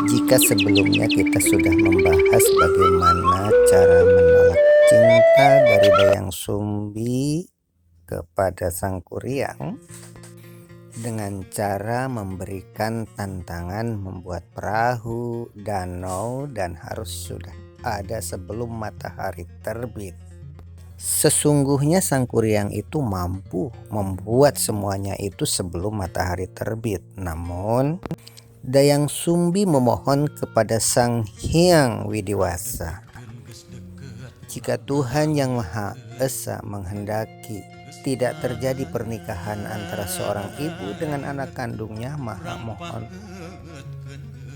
Jika sebelumnya kita sudah membahas bagaimana cara menolak cinta dari Dayang Sumbi kepada Sang Kuryang dengan cara memberikan tantangan membuat perahu, danau, dan harus sudah ada sebelum matahari terbit. Sesungguhnya Sang Kuryang itu mampu membuat semuanya itu sebelum matahari terbit. Namun Dayang Sumbi memohon kepada Sang Hyang Widiwasa, jika Tuhan Yang Maha Esa menghendaki tidak terjadi pernikahan antara seorang ibu dengan anak kandungnya, maka mohon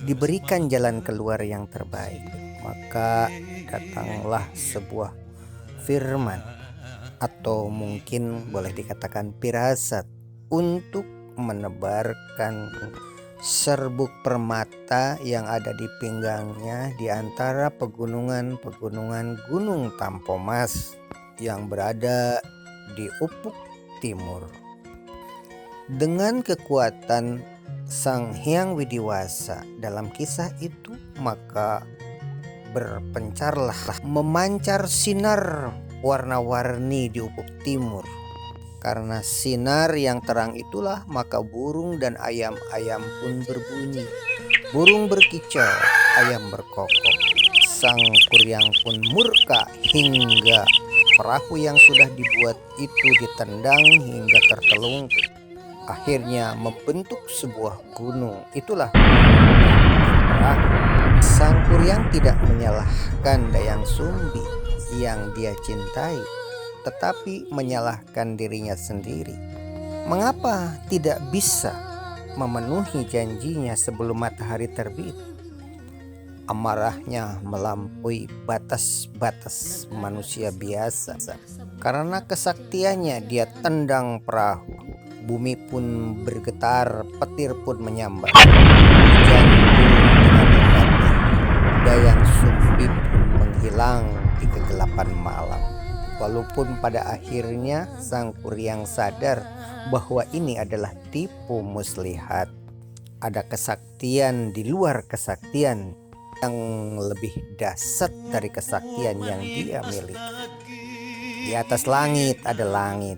diberikan jalan keluar yang terbaik. Maka datanglah sebuah firman, atau mungkin boleh dikatakan firasat, untuk menebarkan serbuk permata yang ada di pinggangnya di antara pegunungan Gunung Tampomas yang berada di ufuk timur. Dengan kekuatan Sang Hyang Widiwasa dalam kisah itu, maka berpencarlah, memancar sinar warna-warni di ufuk timur. Karena sinar yang terang itulah maka burung dan ayam-ayam pun berbunyi. Burung berkicau, ayam berkokok. Sang Kuryang pun murka hingga perahu yang sudah dibuat itu ditendang hingga tertelungkup. Akhirnya membentuk sebuah gunung. Itulah perahu. Sang Kuryang tidak menyalahkan Dayang Sumbi yang dia cintai, tetapi menyalahkan dirinya sendiri. Mengapa tidak bisa memenuhi janjinya sebelum matahari terbit? Amarahnya melampaui batas-batas manusia biasa. Karena kesaktiannya dia tendang perahu. Bumi pun bergetar, petir pun menyambar. Hujan turun dengan lebatnya. Dayang Sumbi pun menghilang di kegelapan malam. Walaupun pada akhirnya Sang Kuryang sadar bahwa ini adalah tipu muslihat. Ada kesaktian di luar kesaktian yang lebih dahsyat dari kesaktian yang dia miliki. Di atas langit ada langit.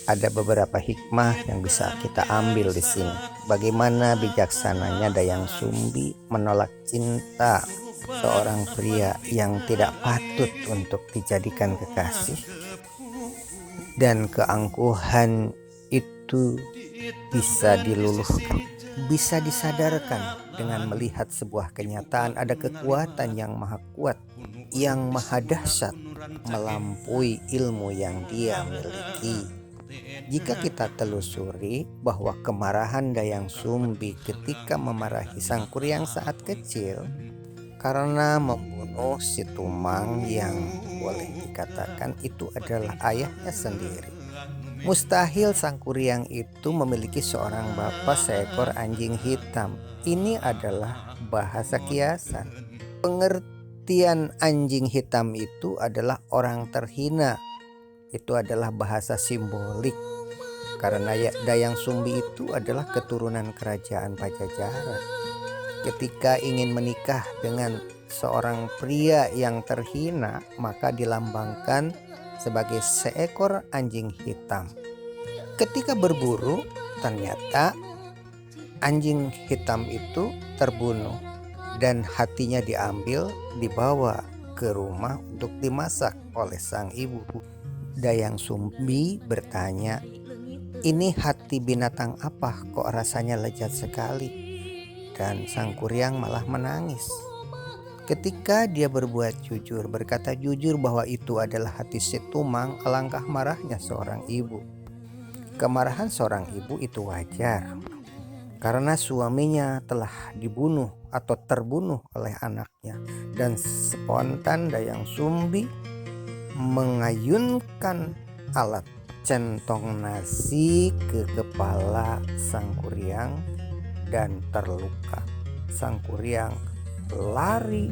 Ada beberapa hikmah yang bisa kita ambil di sini. Bagaimana bijaksananya Dayang Sumbi menolak cinta seorang pria yang tidak patut untuk dijadikan kekasih, dan keangkuhan itu bisa diluluhkan, bisa disadarkan dengan melihat sebuah kenyataan ada kekuatan yang maha kuat, yang maha dahsyat, melampaui ilmu yang dia miliki. Jika kita telusuri bahwa kemarahan Dayang Sumbi ketika memarahi Sang Kuryang saat kecil karena membunuh si Tumang yang boleh dikatakan itu adalah ayahnya sendiri. Mustahil Sang Kuryang itu memiliki seorang bapa seekor anjing hitam. Ini adalah bahasa kiasan. Pengertian anjing hitam itu adalah orang terhina. Itu adalah bahasa simbolik. Karena Dayang Sumbi itu adalah keturunan kerajaan Pajajaran. Ketika ingin menikah dengan seorang pria yang terhina, maka dilambangkan sebagai seekor anjing hitam. Ketika berburu, ternyata anjing hitam itu terbunuh dan hatinya diambil, dibawa ke rumah untuk dimasak oleh sang ibu. Dayang Sumbi bertanya, "Ini hati binatang apa kok rasanya lezat sekali?" Dan Sang Kuryang malah menangis. Ketika dia berbuat jujur, berkata jujur bahwa itu adalah hati si Tumang, alangkah marahnya seorang ibu. Kemarahan seorang ibu itu wajar, karena suaminya telah dibunuh atau terbunuh oleh anaknya. Dan spontan Dayang Sumbi mengayunkan alat centong nasi ke kepala Sang Kuryang dan terluka. Sang Kuryang lari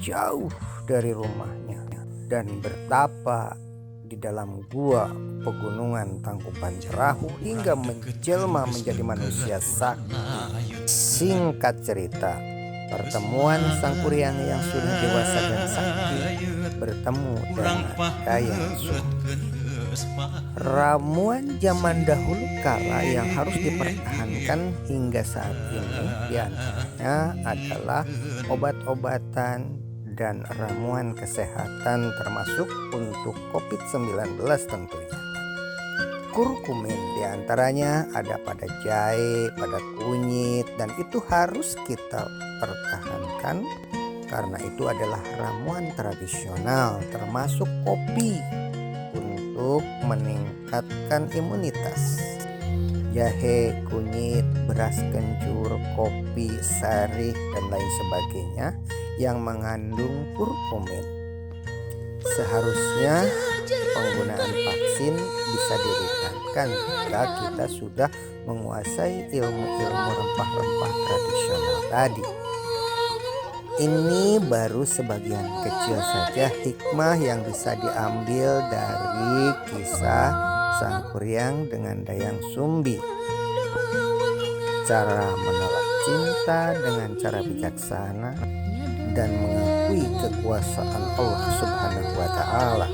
jauh dari rumahnya dan bertapa di dalam gua pegunungan Tangkuban Perahu hingga menjelma menjadi manusia sakti. Singkat cerita, Pertemuan sang kuryang yang sudah dewasa dan sakti bertemu dengan Dayang Sumbi. Ramuan zaman dahulu kala yang harus dipertahankan hingga saat ini diantaranya adalah obat-obatan dan ramuan kesehatan termasuk untuk COVID-19 tentunya. Kurkumin diantaranya ada pada jahe, pada kunyit, dan itu harus kita pertahankan karena itu adalah ramuan tradisional termasuk kopi untuk meningkatkan imunitas. Jahe, kunyit, beras kencur, kopi, sarih, dan lain sebagainya yang mengandung kurkumin. Seharusnya penggunaan vaksin bisa diringankan jika kita sudah menguasai ilmu-ilmu rempah-rempah tradisional tadi. Ini baru sebagian kecil saja hikmah yang bisa diambil dari kisah sang kuryang dengan Dayang Sumbi. Cara menolak cinta dengan cara bijaksana dan mengakui kekuasaan Allah Subhanahu wa Ta'ala.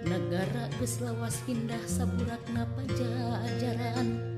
Negara geus lawas pindah saburatna pajajaran.